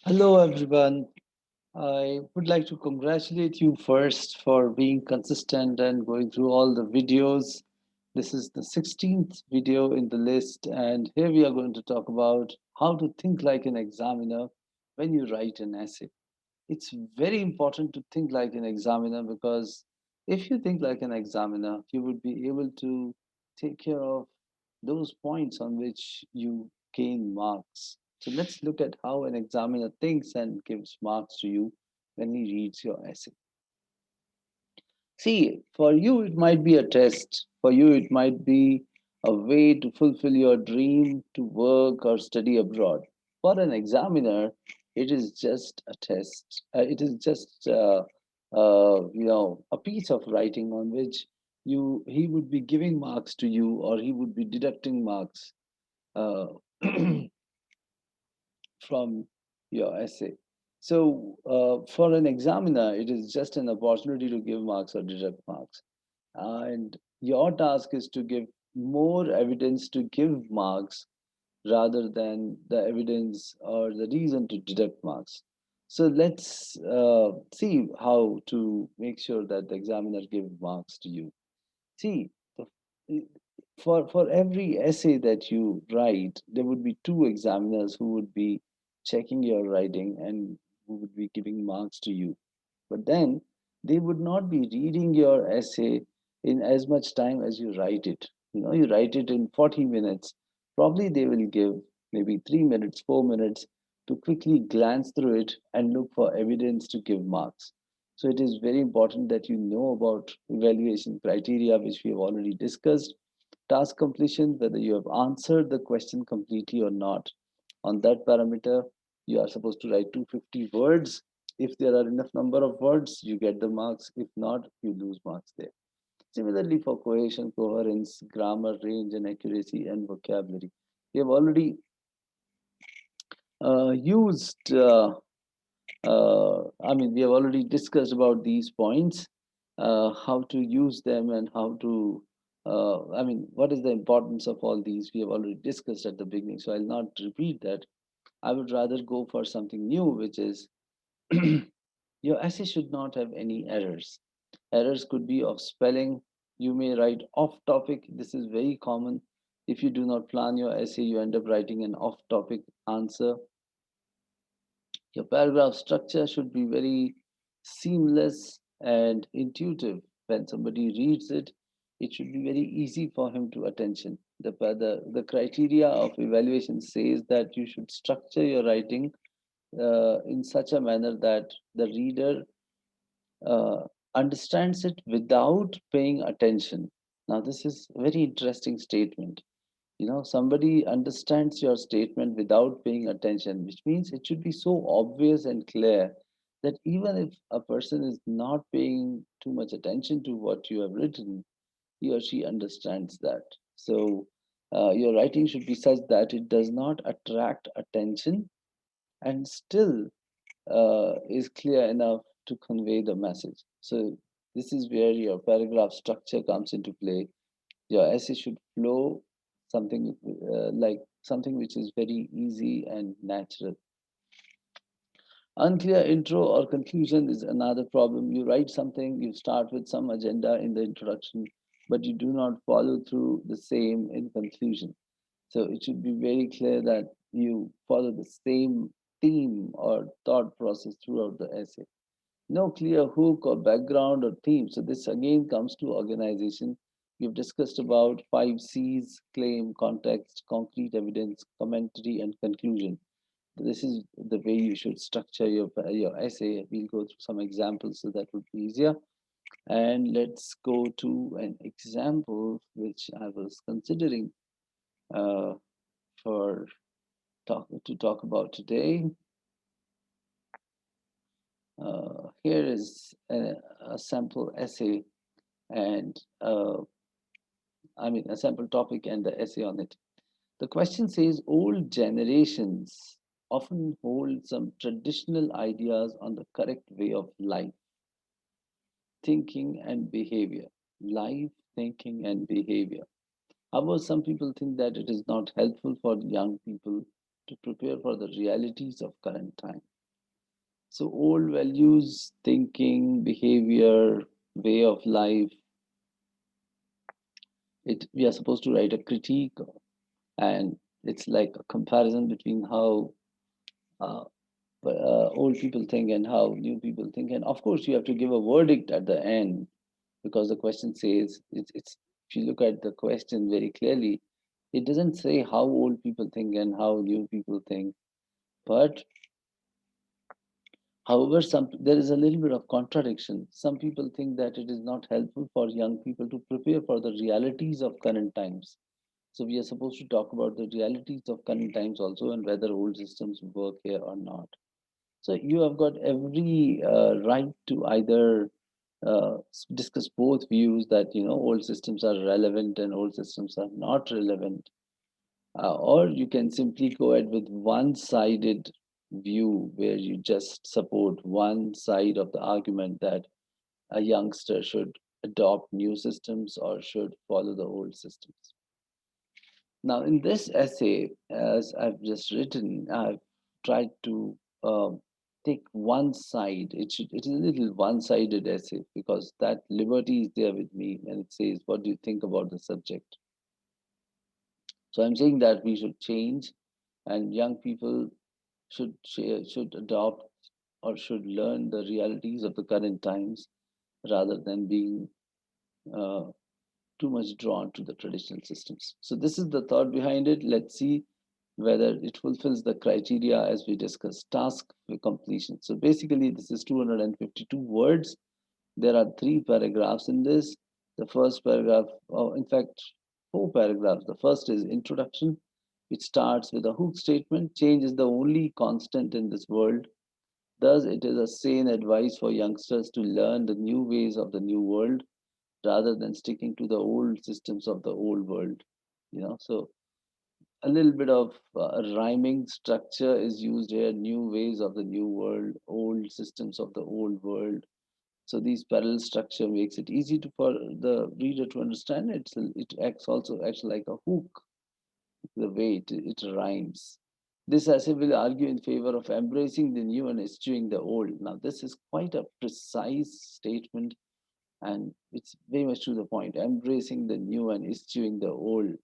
Hello, everyone. I would like to congratulate you first for being consistent and going through all the videos. This is the 16th video in the list, and here we are going to talk about how to think like an examiner when you write an essay. It's very important to think like an examiner because if you think like an examiner, you would be able to take care of those points on which you gain marks. So let's look at how an examiner thinks and gives marks to you when he reads your essay. See, for you, it might be a test. For you, it might be a way to fulfill your dream to work or study abroad. For an examiner, it is just a test. It is just, a piece of writing on which he would be giving marks to you, or he would be deducting marks uh, from your essay. So, for an examiner, it is just an opportunity to give marks or deduct marks. And your task is to give more evidence to give marks rather than the evidence or the reason to deduct marks. So let's see how to make sure that the examiner gives marks to you. See, for every essay that you write, there would be two examiners who would be checking your writing and who would be giving marks to you. But then they would not be reading your essay in as much time as you write it. You write it in 40 minutes. Probably they will give maybe 3 minutes, 4 minutes to quickly glance through it and look for evidence to give marks. So it is very important that you know about evaluation criteria, which we have already discussed. Task completion, whether you have answered the question completely or not. On that parameter, you are supposed to write 250 words. If there are enough number of words, you get the marks. If not, you lose marks there. Similarly, for cohesion, coherence, grammar, range, and accuracy, and vocabulary, we have already used. We have already discussed about these points, how to use them, and how to. What is the importance of all these? We have already discussed at the beginning, so I'll not repeat that. I would rather go for something new, which is your essay should not have any errors. Errors could be of spelling. You may write off topic. This is very common. If you do not plan your essay, you end up writing an off topic answer. Your paragraph structure should be very seamless and intuitive. When somebody reads it, it should be very easy for him to attention. The criteria of evaluation says that you should structure your writing in such a manner that the reader uh, understands it without paying attention. Now, this is a very interesting statement. Somebody understands your statement without paying attention, which means it should be so obvious and clear that even if a person is not paying too much attention to what you have written, he or she understands that. So, your writing should be such that it does not attract attention and still is clear enough to convey the message. So, this is where your paragraph structure comes into play. Your essay should flow something like something which is very easy and natural. Unclear intro or conclusion is another problem. You write something, you start with some agenda in the introduction, but you do not follow through the same in conclusion. So it should be very clear that you follow the same theme or thought process throughout the essay. No clear hook or background or theme. So this again comes to organization. We've discussed about 5 C's: claim, context, concrete evidence, commentary, and conclusion. This is the way you should structure your essay. We'll go through some examples so that would be easier. And let's go to an example which I was considering uh, for talk about today. Here is a sample essay and a sample topic and the essay on it. The question says old generations often hold some traditional ideas on the correct way of life, thinking, and behavior. Life, thinking, and behavior. However, some people think that it is not helpful for young people to prepare for the realities of current time. So old values, thinking, behavior, way of life, it we are supposed to write a critique, and it's like a comparison between how uh, old people think and how new people think. And of course, you have to give a verdict at the end, because the question says it's if you look at the question very clearly, it doesn't say how old people think and how new people think. But however, there is a little bit of contradiction. Some people think that it is not helpful for young people to prepare for the realities of current times. So we are supposed to talk about the realities of current times also, and whether old systems work here or not. So you have got every right to either discuss both views, that old systems are relevant and old systems are not relevant, or you can simply go ahead with one-sided view where you just support one side of the argument, that a youngster should adopt new systems or should follow the old systems. Now, in this essay, as I've just written, I've tried to take one side. It is a little one-sided essay, because that liberty is there with me when it says, "What do you think about the subject?" So I'm saying that we should change, and young people should adopt or should learn the realities of the current times, rather than being uh, too much drawn to the traditional systems. So this is the thought behind it. Let's see whether it fulfills the criteria as we discussed. Task for completion. So basically, this is 252 words. There are three paragraphs in this. The first paragraph, oh, in fact, four paragraphs. The first is introduction, which starts with a hook statement. Change is the only constant in this world. Thus, it is a sane advice for youngsters to learn the new ways of the new world, rather than sticking to the old systems of the old world. So a little bit of rhyming structure is used here. New ways of the new world, old systems of the old world. So these parallel structure makes it easy for the reader to understand. It acts like a hook, the way it rhymes. This essay will argue in favor of embracing the new and eschewing the old. Now, this is quite a precise statement, and it's very much to the point. Embracing the new and eschewing the old.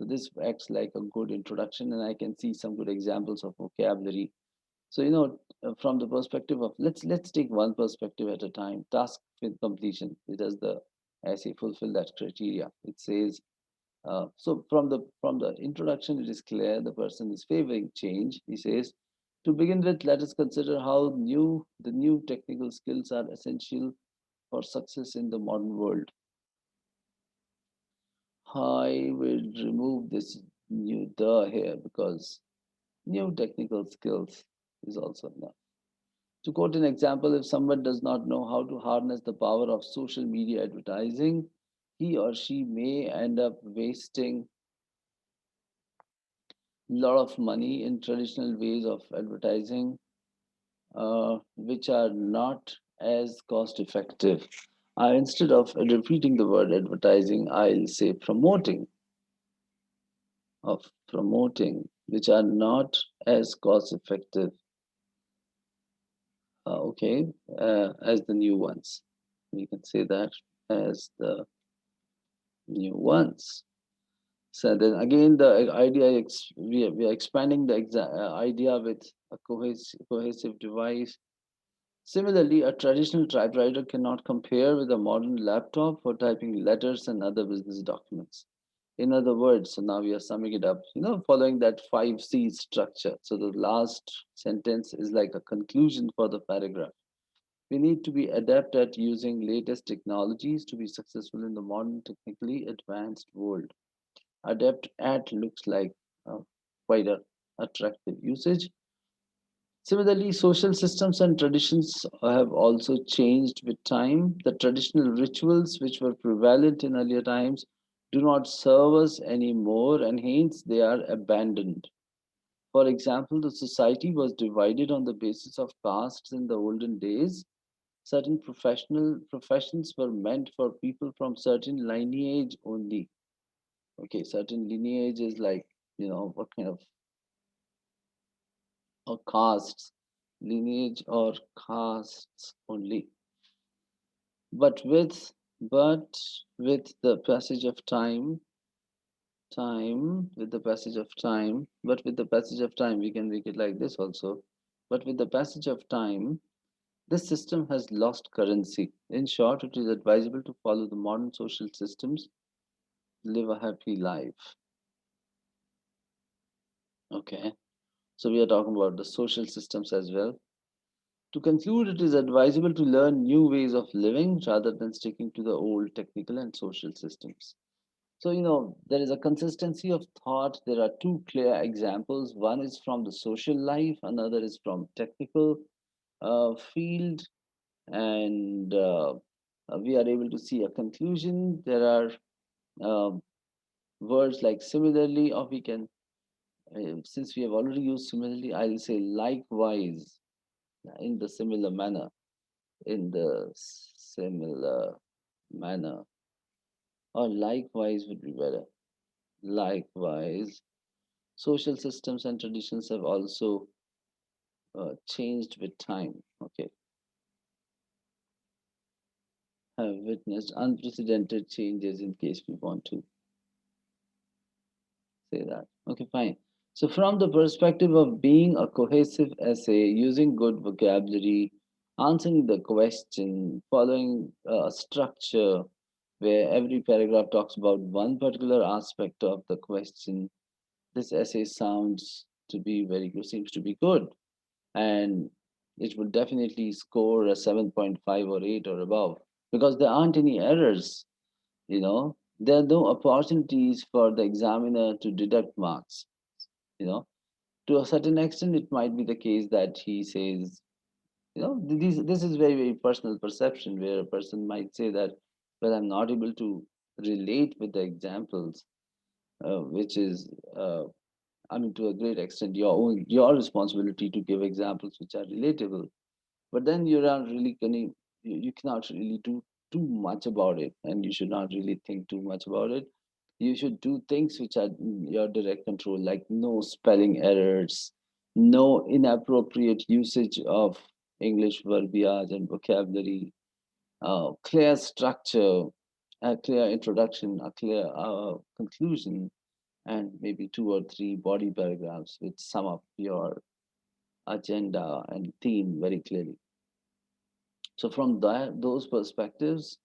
So this acts like a good introduction, and I can see some good examples of vocabulary. So from the perspective of, let's take one perspective at a time. Task with completion. It does the essay fulfill that criteria? It says, so from the introduction, it is clear the person is favoring change. He says, to begin with, let us consider how the new technical skills are essential for success in the modern world. I will remove this new the here, because new technical skills is also enough. To quote an example, if someone does not know how to harness the power of social media advertising, he or she may end up wasting a lot of money in traditional ways of advertising, which are not as cost effective. Instead of repeating the word advertising, I'll say promoting, which are not as cost effective, okay, as the new ones. We can say that as the new ones. So then again, the idea we are expanding the idea with a cohesive device. Similarly, a traditional typewriter cannot compare with a modern laptop for typing letters and other business documents. In other words, so now we are summing it up, following that 5C structure. So the last sentence is like a conclusion for the paragraph. We need to be adept at using latest technologies to be successful in the modern, technically advanced world. Adept at looks like quite a attractive usage. Similarly, social systems and traditions have also changed with time. The traditional rituals which were prevalent in earlier times do not serve us anymore, and hence they are abandoned. For example, the society was divided on the basis of castes in the olden days. Certain professional professions were meant for people from certain lineage only. Okay, certain lineage is like, what kind of or castes, lineage or castes only. But with the passage of with the passage of time, but with the passage of time, we can make it like this also. But with the passage of time, this system has lost currency. In short, it is advisable to follow the modern social systems, live a happy life. Okay. So we are talking about the social systems as well. To conclude, it is advisable to learn new ways of living rather than sticking to the old technical and social systems. So, there is a consistency of thought. There are two clear examples. One is from the social life, another is from technical field, and we are able to see a conclusion. There are um words like similarly, or we can, since we have already used similarly, I'll say likewise in the similar manner, in the similar manner, or likewise would be better. Likewise, social systems and traditions have also changed with time. Okay, have witnessed unprecedented changes in case we want to say that. Okay, fine. So, from the perspective of being a cohesive essay, using good vocabulary, answering the question, following a structure where every paragraph talks about one particular aspect of the question, this essay sounds to be very good, seems to be good. And it would definitely score a 7.5 or 8 or above because there aren't any errors. There are no opportunities for the examiner to deduct marks. you know to a certain extent it might be the case that he says, this is very, very personal perception where a person might say that, well, I'm not able to relate with the examples, which is, I mean, to a great extent your responsibility to give examples which are relatable. But then you're not really gonna you cannot really do too much about it, and you should not really think too much about it. You should do things which are in your direct control, like no spelling errors, no inappropriate usage of English verbiage and vocabulary, clear structure, a clear introduction, a clear conclusion, and maybe two or three body paragraphs which sum up your agenda and theme very clearly. So from those perspectives,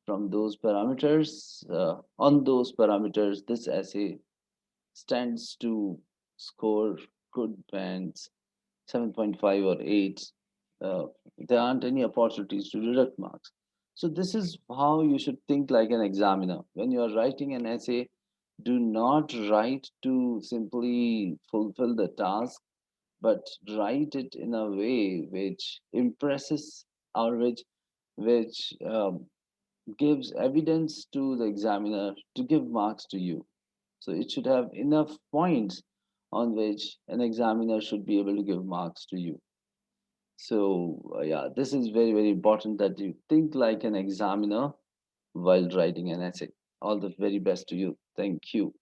from those parameters, on those parameters, this essay stands to score good bands, 7.5 or 8. Uh, there aren't any opportunities to deduct marks. So this is how you should think like an examiner. When you are writing an essay, do not write to simply fulfill the task, but write it in a way which impresses or which gives evidence to the examiner to give marks to you. So it should have enough points on which an examiner should be able to give marks to you. So yeah, this is very, very important that you think like an examiner while writing an essay. All the very best to you. Thank you.